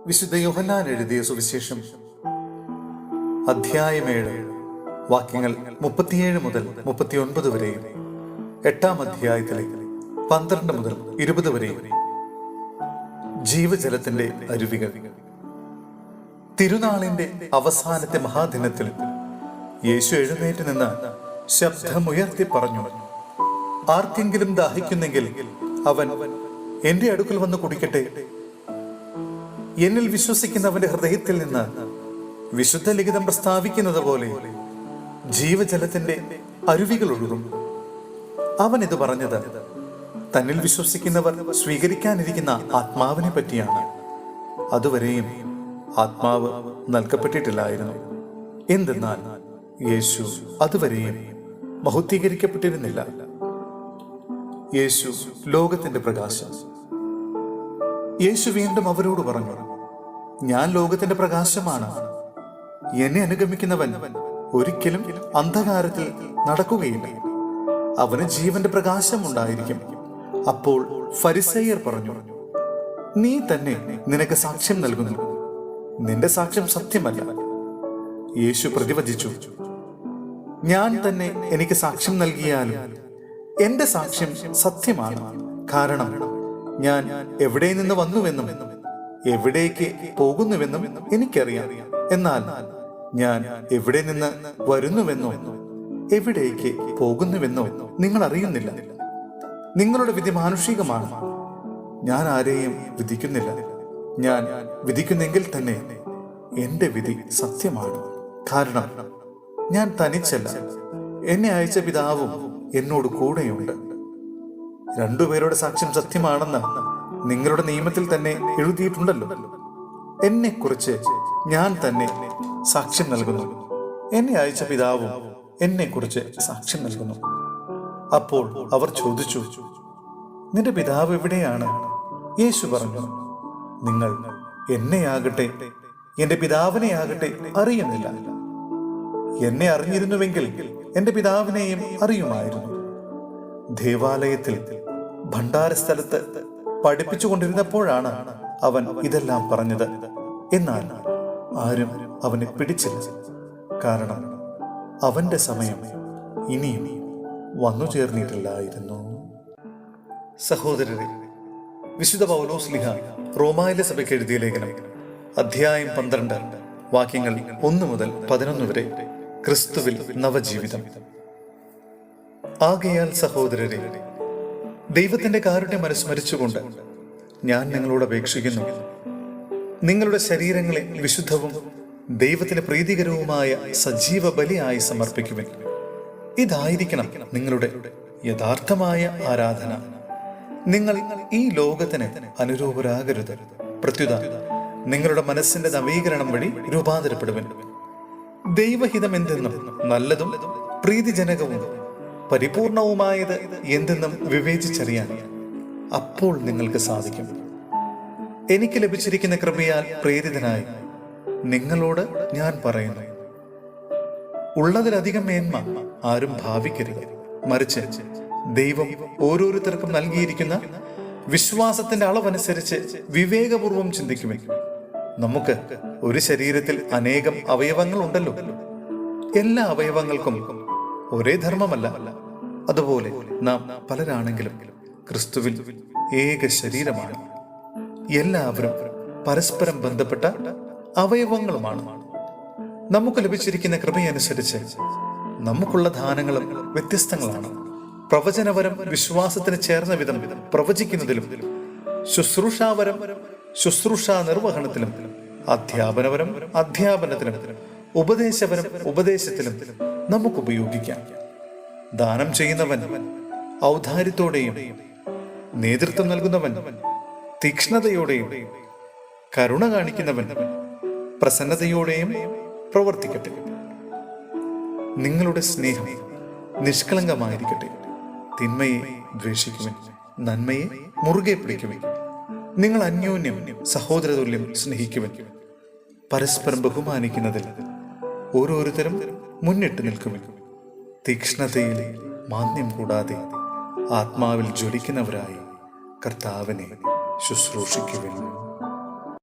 വിശുദ്ധ യോഹന്നാൻ എഴുതിയ സുവിശേഷം അധ്യായം 7 വാക്യങ്ങൾ 37 മുതൽ 39 വരെയും 8-ാം അധ്യായത്തിലെ 12 മുതൽ 20 വരെയും. ജീവജലത്തിന്റെ അരുവികൾ. തിരുനാളിന്റെ അവസാനത്തെ മഹാദിനത്തിൽ യേശു എഴുന്നേറ്റ് നിന്ന് ശബ്ദമുയർത്തി പറഞ്ഞു, ആർക്കെങ്കിലും ദാഹിക്കുന്നെങ്കിൽ അവൻ എന്റെ അടുക്കൽ വന്ന് കുടിക്കട്ടെ. എന്നിൽ വിശ്വസിക്കുന്നവന്റെ ഹൃദയത്തിൽ നിന്ന് വിശുദ്ധ ലിഖിതം പ്രസ്താവിക്കുന്നത് പോലെ ജീവജലത്തിന്റെ അരുവികൾ ഒഴുകും. അവൻ ഇത് പറഞ്ഞത് തന്നിൽ വിശ്വസിക്കുന്നവർ സ്വീകരിക്കാനിരിക്കുന്ന ആത്മാവിനെ പറ്റിയാണ്. അതുവരെയും ആത്മാവ് നൽകപ്പെട്ടിട്ടില്ലായിരുന്നു. എന്തെന്നാൽ യേശു അതുവരെയും മഹത്വീകരിക്കപ്പെട്ടിരുന്നില്ല. യേശു ലോകത്തിന്റെ പ്രകാശം. യേശു വീണ്ടും അവരോട് പറഞ്ഞു, ഞാൻ ലോകത്തിന്റെ പ്രകാശമാണ്. എന്നെ അനുഗമിക്കുന്നവൻ ഒരിക്കലും അന്ധകാരത്തിൽ നടക്കുകയില്ല, അവന് ജീവന്റെ പ്രകാശം ഉണ്ടായിരിക്കും. അപ്പോൾ ഫരിസേയർ പറഞ്ഞു, നീ തന്നെ നിനക്ക് സാക്ഷ്യം നൽകുന്നു, നിന്റെ സാക്ഷ്യം സത്യമല്ല. യേശു പ്രതിവചിച്ചു, ഞാൻ തന്നെ എനിക്ക് സാക്ഷ്യം നൽകിയാലും എന്റെ സാക്ഷ്യം സത്യമാണ്. കാരണം ഞാൻ എവിടെ നിന്ന് വന്നുവെന്നും എവിടേക്ക് പോകുന്നുവെന്നും എനിക്കറിയാം. എന്നാൽ ഞാൻ എവിടെ നിന്ന് വരുന്നുവെന്നോ എവിടേക്ക് പോകുന്നുവെന്നോ നിങ്ങൾ അറിയുന്നില്ല. നിങ്ങളുടെ വിധി മാനുഷികമാണ്. ഞാൻ ആരെയും വിധിക്കുന്നില്ല. ഞാൻ വിധിക്കുന്നെങ്കിൽ തന്നെ എന്റെ വിധി സത്യമാണ്. കാരണം ഞാൻ തനിച്ചല്ല, എന്നെ അയച്ച പിതാവും എന്നോട് കൂടെയുണ്ട്. രണ്ടുപേരുടെ സാക്ഷ്യം സത്യമാണെന്ന് നിങ്ങളുടെ നിയമത്തിൽ തന്നെ എഴുതിയിട്ടുണ്ടല്ലോ. എന്നെക്കുറിച്ച് ഞാൻ തന്നെ സാക്ഷ്യം നൽകുന്നു, എന്നെ അയച്ച പിതാവും എന്നെക്കുറിച്ച് സാക്ഷ്യം നൽകുന്നു. അപ്പോൾ അവർ ചോദിച്ചു, നിന്റെ പിതാവ് എവിടെയാണ്? യേശു പറഞ്ഞു, നിങ്ങൾ എന്നെയാകട്ടെ എന്റെ പിതാവിനെയാകട്ടെ അറിയുന്നില്ല. എന്നെ അറിഞ്ഞിരുന്നുവെങ്കിൽ എന്റെ പിതാവിനെയും അറിയുമായിരുന്നു. ദേവാലയത്തിൽ ഭണ്ഡാരസ്ഥലത്ത് പഠിപ്പിച്ചുകൊണ്ടിരുന്നപ്പോഴാണ് അവൻ ഇതെല്ലാം പറഞ്ഞത്. എന്നാൽ ആരും അവനെ പിടിച്ചില്ല, കാരണം അവന്റെ സമയം ഇനിയും വന്നു ചേർന്നിട്ടില്ലായിരുന്നു. സഹോദരരെ, വിശുദ്ധ പൗലോസ് ശ്ലീഹ റോമായിലെ സഭയ്ക്ക് എഴുതിയ ലേഖനം അധ്യായം 12 വാക്യങ്ങൾ 1 മുതൽ 11 വരെ. ക്രിസ്തുവിൽ നവജീവിതം. ആകയാൽ സഹോദരരെ, ദൈവത്തിന്റെ കാരുണ്യം അനുസ്മരിച്ചുകൊണ്ട് ഞാൻ നിങ്ങളോട് അപേക്ഷിക്കുന്നു, നിങ്ങളുടെ ശരീരങ്ങളെ വിശുദ്ധവും ദൈവത്തിന് പ്രീതികരവുമായ സജീവ ബലിയായി സമർപ്പിക്കുവിൻ. ഇതായിരിക്കണം നിങ്ങളുടെ യഥാർത്ഥമായ ആരാധന. നിങ്ങൾ ഈ ലോകത്തിന് അനുരൂപരാകരുത്, പ്രത്യുത നിങ്ങളുടെ മനസ്സിന്റെ നവീകരണം വഴി രൂപാന്തരപ്പെടുവിൻ. ദൈവഹിതം എന്തെന്നും നല്ലതും പ്രീതിജനകവും പരിപൂർണവുമായത് എന്തെന്നും വിവേചിച്ചറിയാൻ അപ്പോൾ നിങ്ങൾക്ക് സാധിക്കും. എനിക്ക് ലഭിച്ചിരിക്കുന്ന കൃപയാൽ പ്രേരിതനായി നിങ്ങളോട് ഞാൻ പറയുന്നു, ഉള്ളതിലധികം മേന്മ ആരും ഭാവിക്കരുത്. മറിച്ച് ദൈവം ഓരോരുത്തർക്കും നൽകിയിരിക്കുന്ന വിശ്വാസത്തിന്റെ അളവനുസരിച്ച് വിവേകപൂർവം ചിന്തിക്കുമേ. നമുക്ക് ഒരു ശരീരത്തിൽ അനേകം അവയവങ്ങൾ ഉണ്ടല്ലോ. എല്ലാ അവയവങ്ങൾക്കും ഒരേ ധർമ്മമല്ല. അതുപോലെ നാം പലരാണെങ്കിലും ക്രിസ്തുവിൽ ഏക ശരീരമാണ്. എല്ലാവരും പരസ്പരം ബന്ധപ്പെട്ട അവയവങ്ങളുമാണ്. നമുക്ക് ലഭിച്ചിരിക്കുന്ന കൃപയനുസരിച്ച് നമുക്കുള്ള ദാനങ്ങളും വ്യത്യസ്തങ്ങളാണ്. പ്രവചനവരം വിശ്വാസത്തിന് ചേർന്ന വിധം പ്രവചിക്കുന്നതിലും, ശുശ്രൂഷാവരം ശുശ്രൂഷാ നിർവഹണത്തിലും, അധ്യാപനവരം അധ്യാപനത്തിലും, ഉപദേശപരം ഉപദേശത്തിലും നമുക്ക് ഉപയോഗിക്കാം. ദാനം ചെയ്യുന്നവൻ ഔദാര്യത്തോടെയും, നേതൃത്വം നൽകുന്നവൻ തീക്ഷ്ണതയോടെയും, കരുണ കാണിക്കുന്നവൻ പ്രസന്നതയോടെയും പ്രവർത്തിക്കട്ടെ. നിങ്ങളുടെ സ്നേഹം നിഷ്കളങ്കമായിരിക്കട്ടെ. തിന്മയെ ദ്വേഷിക്കുവിൻ, നന്മയെ മുറുകെ പിടിക്കുവിൻ. നിങ്ങൾ അന്യോന്യം സഹോദരതുല്യം സ്നേഹിക്കുവിൻ. പരസ്പരം ബഹുമാനിക്കുന്നതിൽ ഓരോരുത്തരും മുന്നിട്ട് നിൽക്കുവിൻ. തീക്ഷ്ണതയിൽ മാന്യം കൂടാതെ ആത്മാവിൽ ജ്വലിക്കുന്നവരായി കർത്താവിനെ ശുശ്രൂഷിക്കുവിൻ.